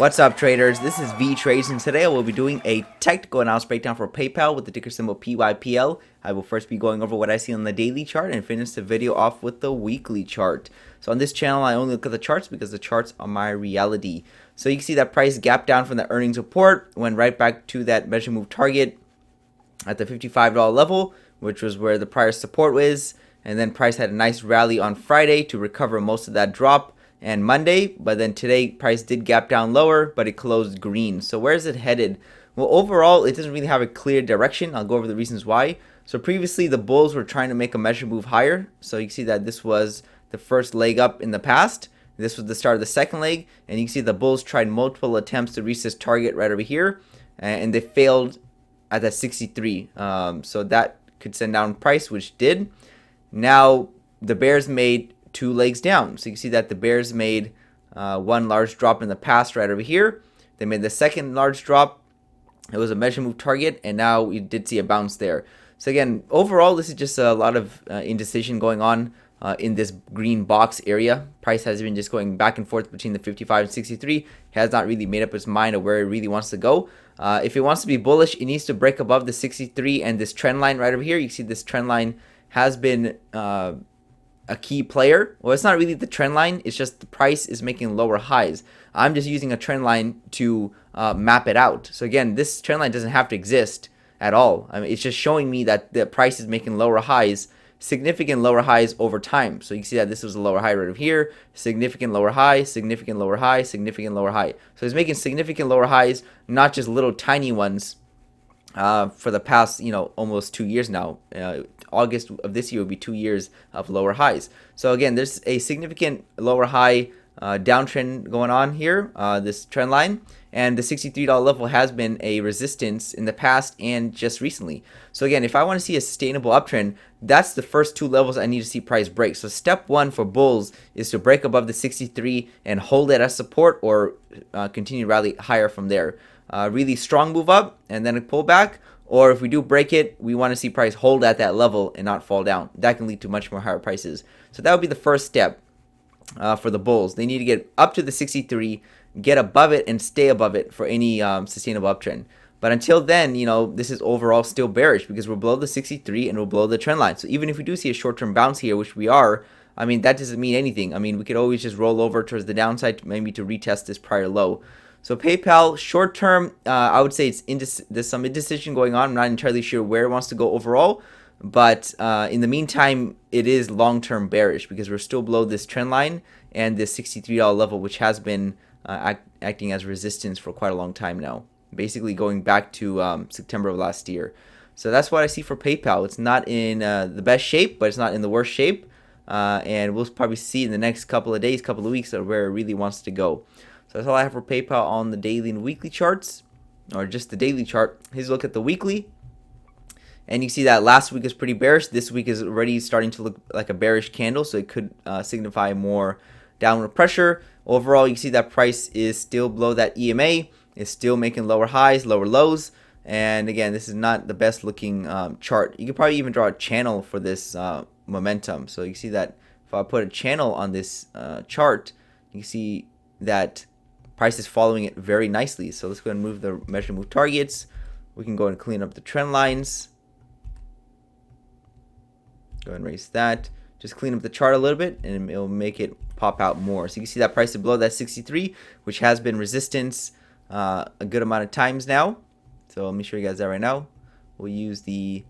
What's up, traders? This is Vee Trades, and today I will be doing a technical analysis breakdown for PayPal with the ticker symbol PYPL. I will first be going over what I see on the daily chart and finish the video off with the weekly chart. So on this channel, I only look at the charts because the charts are my reality. So you can see that price gap down from the earnings report, went right back to that measure move target at the $55 level, which was where the prior support was, and then price had a nice rally on Friday to recover most of that drop and Monday, but then today price did gap down lower, but it closed green. So where is it headed? Well, overall, it doesn't really have a clear direction. I'll go over the reasons why. So previously, the bulls were trying to make a measure move higher. So you can see that this was the first leg up in the past. This was the start of the second leg, and you can see the bulls tried multiple attempts to reach this target right over here, and they failed at that 63. So that could send down price, which did. Now the bears made two legs down. So you can see that the bears made one large drop in the past right over here. They made the second large drop. It was a measure move target, and now we did see a bounce there. So again, overall, this is just a lot of indecision going on in this green box area. Price has been just going back and forth between the 55 and 63. It has not really made up its mind of where it really wants to go. If it wants to be bullish, it needs to break above the 63 and this trend line right over here. You see this trend line has been a key player. Well, it's not really the trend line, it's just the price is making lower highs. I'm just using a trend line to map it out. So again, this trend line doesn't have to exist at all. I mean, it's just showing me that the price is making lower highs, significant lower highs over time. So you can see that this was a lower high right over here, significant lower high, significant lower high, significant lower high. So it's making significant lower highs, not just little tiny ones for the past, almost 2 years now. August of this year will be 2 years of lower highs. So again, there's a significant lower high downtrend going on here, this trend line, and the $63 level has been a resistance in the past and just recently. So again, if I want to see a sustainable uptrend, that's the first two levels I need to see price break. So step one for bulls is to break above the 63 and hold it as support, or continue to rally higher from there. Really strong move up and then a pullback, or if we do break it, we want to see price hold at that level and not fall down. That can lead to much more higher prices. So that would be the first step for the bulls. They need to get up to the 63, get above it, and stay above it for any sustainable uptrend. But until then, this is overall still bearish because we're below the 63 and we're below the trend line. So even if we do see a short-term bounce here, which we are, I mean, that doesn't mean anything. I mean, we could always just roll over towards the downside, maybe to retest this prior low. So PayPal, short term, I would say there's some indecision going on. I'm not entirely sure where it wants to go overall. But in the meantime, it is long-term bearish because we're still below this trend line and this $63 level, which has been acting as resistance for quite a long time now. Basically going back to September of last year. So that's what I see for PayPal. It's not in the best shape, but it's not in the worst shape. And we'll probably see in the next couple of days, couple of weeks, where it really wants to go. So that's all I have for PayPal on the daily and weekly charts, or just the daily chart. Here's a look at the weekly. And you see that last week is pretty bearish. This week is already starting to look like a bearish candle, so it could signify more downward pressure. Overall, you see that price is still below that EMA. It's still making lower highs, lower lows. And again, this is not the best looking chart. You could probably even draw a channel for this momentum. So you see that if I put a channel on this chart, you can see that price is following it very nicely. So let's go ahead and move the measure move targets. We can go and clean up the trend lines. Go ahead and erase that. Just clean up the chart a little bit and it'll make it pop out more. So you can see that price is below that 63, which has been resistance a good amount of times now. So let me show you guys that right now. We'll use the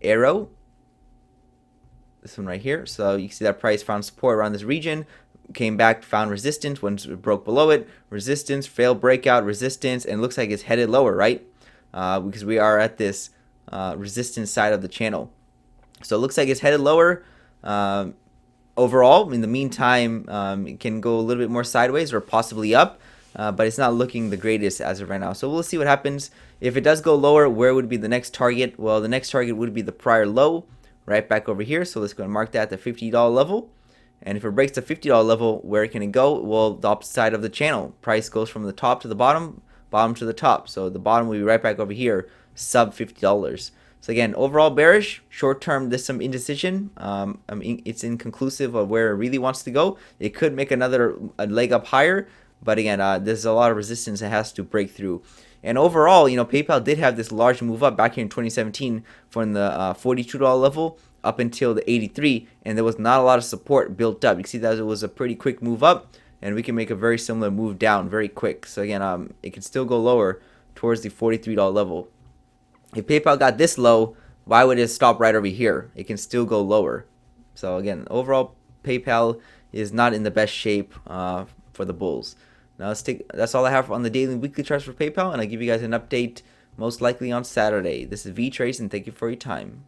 arrow. This one right here. So you can see that price found support around this region. Came back, found resistance, once it broke below it, resistance, failed breakout, resistance, and looks like it's headed lower, right? Because we are at this resistance side of the channel. So it looks like it's headed lower. Overall, in the meantime, it can go a little bit more sideways or possibly up, but it's not looking the greatest as of right now. So we'll see what happens. If it does go lower, where would be the next target? Well, the next target would be the prior low, right back over here. So let's go and mark that at the $50 level. And if it breaks the $50 level, where can it go? Well, the opposite side of the channel. Price goes from the top to the bottom, bottom to the top. So the bottom will be right back over here, sub $50. So again, overall bearish. Short term, there's some indecision. I mean, it's inconclusive of where it really wants to go. It could make another leg up higher, But again, there's a lot of resistance it has to break through. And overall, PayPal did have this large move up back here in 2017 from the $42 level up until the 83, and there was not a lot of support built up. You can see that it was a pretty quick move up, and we can make a very similar move down very quick. So again, it can still go lower towards the $43 level. If PayPal got this low, why would it stop right over here? It can still go lower. So again, overall, PayPal is not in the best shape for the bulls. Now that's all I have on the daily and weekly charts for PayPal, and I'll give you guys an update most likely on Saturday. This is Vee Trades, and thank you for your time.